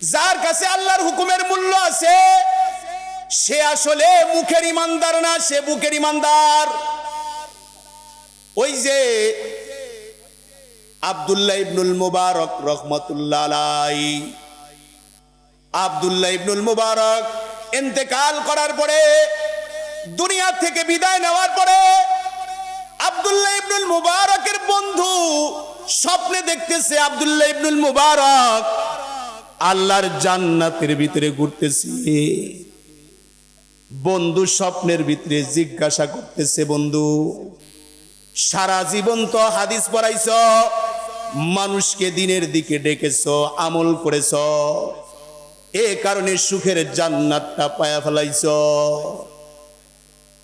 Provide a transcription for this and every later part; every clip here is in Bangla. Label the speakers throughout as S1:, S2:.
S1: যার কাছে আল্লাহর হুকুমের মূল্য আছে সে আসলে মুখের ইমানদার না, সে বুকের ইমানদার। ওই যে আব্দুল্লাহ ইবনুল মুবারক রহমাতুল্লাহ আলাইহি, আব্দুল্লাহ ইবনুল মুবারক ইন্তেকাল করার পরে, দুনিয়া থেকে বিদায় নেওয়ার পরে আব্দুল্লাহ ইবনুল মুবারকের বন্ধু স্বপ্নে দেখতেছে আব্দুল্লাহ ইবনুল মুবারক আল্লাহর জান্নাতের ভিতরে ঘুরতেছে। বন্ধু স্বপ্নের ভিতরে জিজ্ঞাসা করতেছে, বন্ধু সারা জীবন তো হাদিস পড়াইছ, মানুষকে দিনের দিকে ডেকেছ, আমল করেছ, এ কারণে সুখের জান্নাতটা পায়া ফেলাইছ।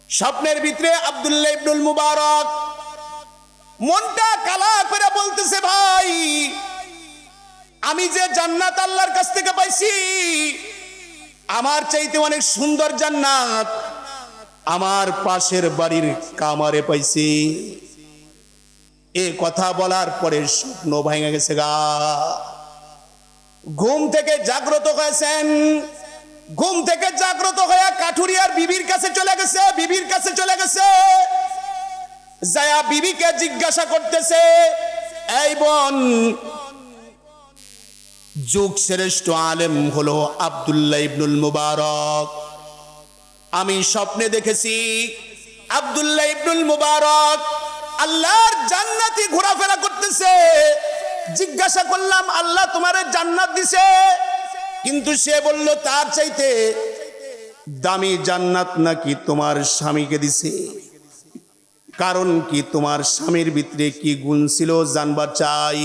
S1: স্বপ্নের ভিতরে আব্দুল্লাহ ইবনুল মুবারক মনটা কালা করে বলতেছে, ভাই আমি যে জান্নাত আল্লাহর কাছ থেকে পাইছি, আমার চাইতে অনেক সুন্দর জান্নাত আমার পাশের বাড়ির কামারে পাইছি। এ কথা বলার পরে স্বপ্ন ভেঙে গেছে গা। ঘুম থেকে জাগ্রত হয়েছেন, ঘুম থেকে জাগ্রত হয়ে কাঠুরিয়ার বিবির কাছে চলে গেছে, বিবির কাছে চলে গেছে, যায়া বিবিকে জিজ্ঞাসা করতেছে, এই বোন, যুগ শ্রেষ্ঠ আলেম হলো আব্দুল্লাহ ইবনুল মুবারক, আমি স্বপ্নে দেখেছি আব্দুল্লাহ ইবনুল মুবারক আল্লাহর জান্নাতে ঘোরাফেরা করতেছে। জিজ্ঞাসা করলাম, আল্লাহ তোমারে জান্নাত দিছে? কিন্তু সে বলল তার চাইতে দামি জান্নাত নাকি তোমার স্বামীকে দিছে। কারণ কি, তোমার স্বামীর ভিতরে কি গুণ ছিল জানবার চাই।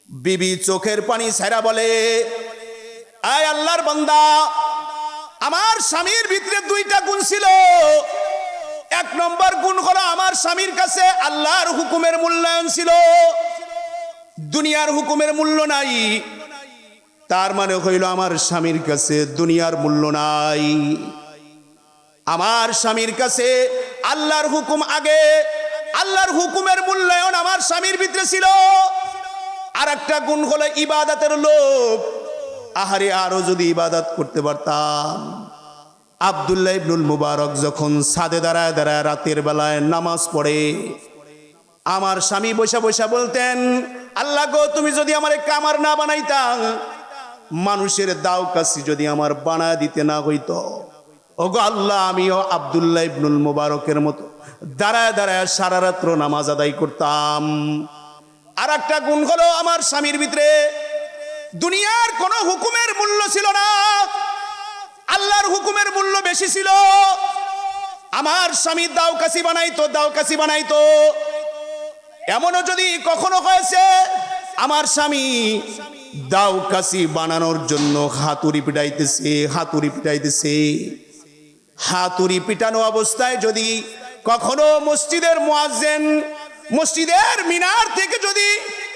S1: বিবি চোখের পানি ছাইরা বলে, আয় আল্লাহর বান্দা, আমার স্বামীর ভিতরে দুইটা গুণ ছিল। এক নম্বর গুণ হলো আমার স্বামীর কাছে আল্লাহর হুকুমের মূল্যায়ন ছিল, দুনিয়ার হুকুমের মূল্য নাই। তার মানে হইল আমার স্বামীর কাছে দুনিয়ার মূল্য নাই, আমার স্বামীর কাছে আল্লাহর হুকুম আগে, আল্লাহর হুকুমের মূল্যায়ন আমার স্বামীর ভিতরে ছিল। আর একটা গুণ হলো ইবাদতের লোভ। আহারে, আরো যদি ইবাদত করতে পারতাম। আব্দুল্লাহ ইবনুল মুবারক যখন ছাদে দাঁড়ায় দাঁড়ায় রাতের বেলায় নামাজ পড়ে, আমার স্বামী বসে বসে বলতেন, আল্লাহ গো, তুমি যদি আমার কামার না বানাইতা, মানুষের দাও কাছি যদি আমার বানায় দিতে না হইতো, ওগো আল্লাহ, আমিও আব্দুল্লাহ ইবনুল মুবারকের মতো দাঁড়ায় দাঁড়ায় সারা রাত্র নামাজ আদায় করতাম। আর একটা গুণ হলো আমার স্বামীর ভিতরে দুনিয়ার কোন হুকুমের মূল্য ছিল না, আল্লাহর হুকুমের মূল্য বেশি ছিল। আমার স্বামী দাওকাসি বানাইতো, দাওকাসি বানাইতো। এমনও যদি কখনো হয়েছে আমার স্বামী দাওকাসি বানানোর জন্য হাতুড়ি পিটাইতেছে, হাতুড়ি পিটাইতেছে। হাতুড়ি পিটানো অবস্থায় যদি কখনো মসজিদের মুয়াজ্জিন মসজিদের মিনার থেকে যদি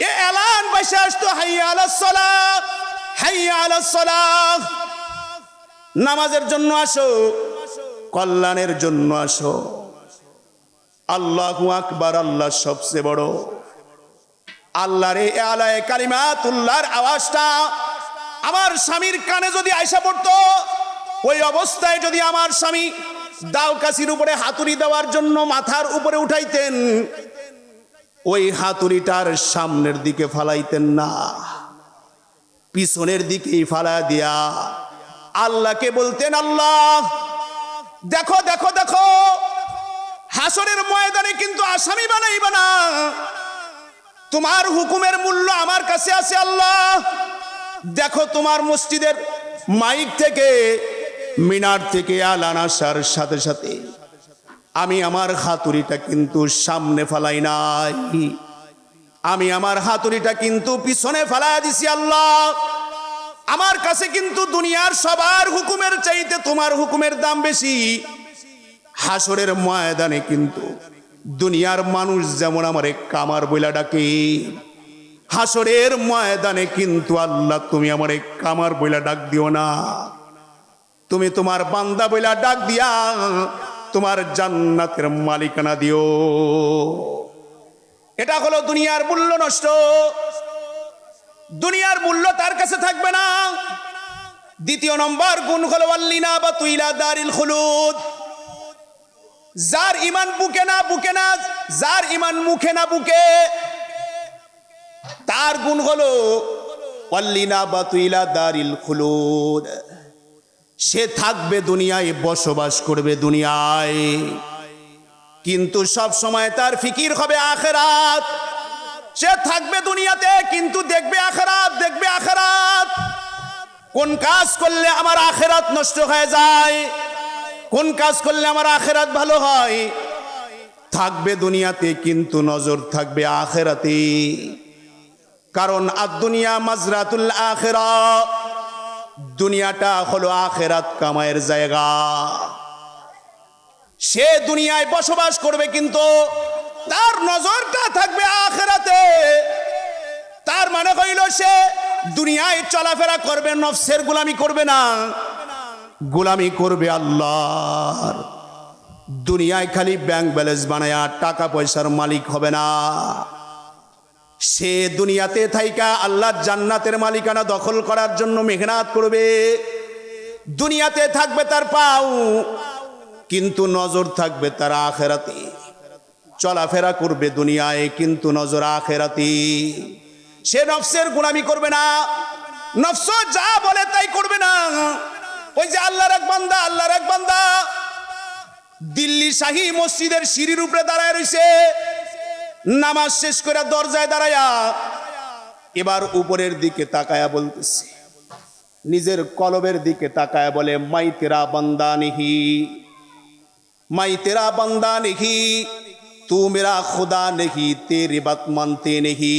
S1: এ এলান বাইসে আসতো, হাইয়া আলাস সালাহ, হাইয়া আলাস সালাহ, নামাজের জন্য আসো, কল্যাণের জন্য আসো, আল্লাহু আকবার, আল্লাহ সবচেয়ে বড়। আল্লাহর এই আলায়ে কালিমাতুল্লাহর আওয়াজটা আমার স্বামীর কানে যদি আইসা পড়তো, ওই অবস্থায় যদি আমার স্বামী দাওকাসির উপরে হাতুড়ি দেওয়ার জন্য মাথার উপরে উঠাইতেন, ওই হাতুড়িটার সামনের দিকে ফালাইতেন না, পিছনের দিকেই ফালা দিয়া আল্লাহকে বলতেন, আল্লাহ দেখো দেখো দেখো, হাসরের ময়দানে কিন্তু আসামি বানাইবা না, তোমার হুকুমের মূল্য আমার কাছে আছে। আল্লাহ দেখো, তোমার মসজিদের মাইক থেকে, মিনার থেকে আলান আসার সাথে সাথে আমি আমার হাতুড়িটা কিন্তু সামনে ফালাই নাই, আমি আমার হাতুড়িটা কিন্তু পিছনে ফালাই দিছি। আল্লাহ, আমার কাছে কিন্তু দুনিয়ার সবার হুকুমের চাইতে তোমার হুকুমের দাম বেশি। হাসরের ময়দানে কিন্তু দুনিয়ার মানুষ যেমন আমারে কামার বইলা ডাকে, হাসরের ময়দানে কিন্তু আল্লাহ তুমি আমারে কামার বইলা ডাক দিও না, তুমি তোমার বান্দা বইলা ডাক দিয়া তোমার জান্নাতের মালিকানা দিও। এটা হলো দুনিয়ার মূল্য নষ্ট। দুনিয়ার মূল্য তার কাছে থাকবে না। দ্বিতীয় নম্বর গুণ হলো ওয়াল্লিনা বা তুইলা দারিল খুলুদ। যার ইমান বুকে না যার ইমান মুখে না বুকে, তার গুণ হলো ওয়াল্লিনা বা তুইলা দারিল খুলুদ। সে থাকবে দুনিয়ায়, বসবাস করবে দুনিয়ায়, কিন্তু সব সময় তার ফিকির হবে আখিরাত। সে থাকবে দুনিয়াতে কিন্তু দেখবে আখিরাত। কোন কাজ করলে আমার আখিরাত নষ্ট হয়ে যায়, কোন কাজ করলে আমার আখিরাত ভালো হয়। থাকবে দুনিয়াতে কিন্তু নজর থাকবে আখিরাতে। কারণ আদ-দুনিয়া মাজরাতুল আখিরাহ, দুনিয়াটা হলো আখিরাত কামাইয়ের জায়গা। সে দুনিয়ায় বসবাস করবে কিন্তু তার নজরটা থাকবে আখিরাতে। তার মানে হইল সে দুনিয়ায় চলাফেরা করবে, নফসের গোলামি করবে না, গোলামি করবে আল্লাহর। দুনিয়ায় খালি ব্যাংক ব্যালেন্স বানায়া টাকা পয়সার মালিক হবে না। সে দুনিয়াতে থাইকা আল্লাহর জান্নাতের মালিকানা দখল করার জন্য মেহনত করবে। দুনিয়াতে থাকবে তার পাও, কিন্তু নজর থাকবে তার আখিরাতে। চলাফেরা করবে দুনিয়ায় কিন্তু নজর আখিরাতে। সে নফসের গোলামি করবে না, নফস যা বলে তাই করবে না। ওই যে আল্লাহর এক বান্দা দিল্লি শাহী মসজিদের সিঁড়ির উপরে দাঁড়ায় রইছে, নামাজ শেষ করে দরজায় দাঁড়ায়া এবার উপরের দিকে তাকায়া বলতেছে, নিজের কলবের দিকে তাকায়া বলে, মাই তেরা বান্দা নেহি, তু মেরা খুদা নেহি, তেরি বাত মানতে নেহি।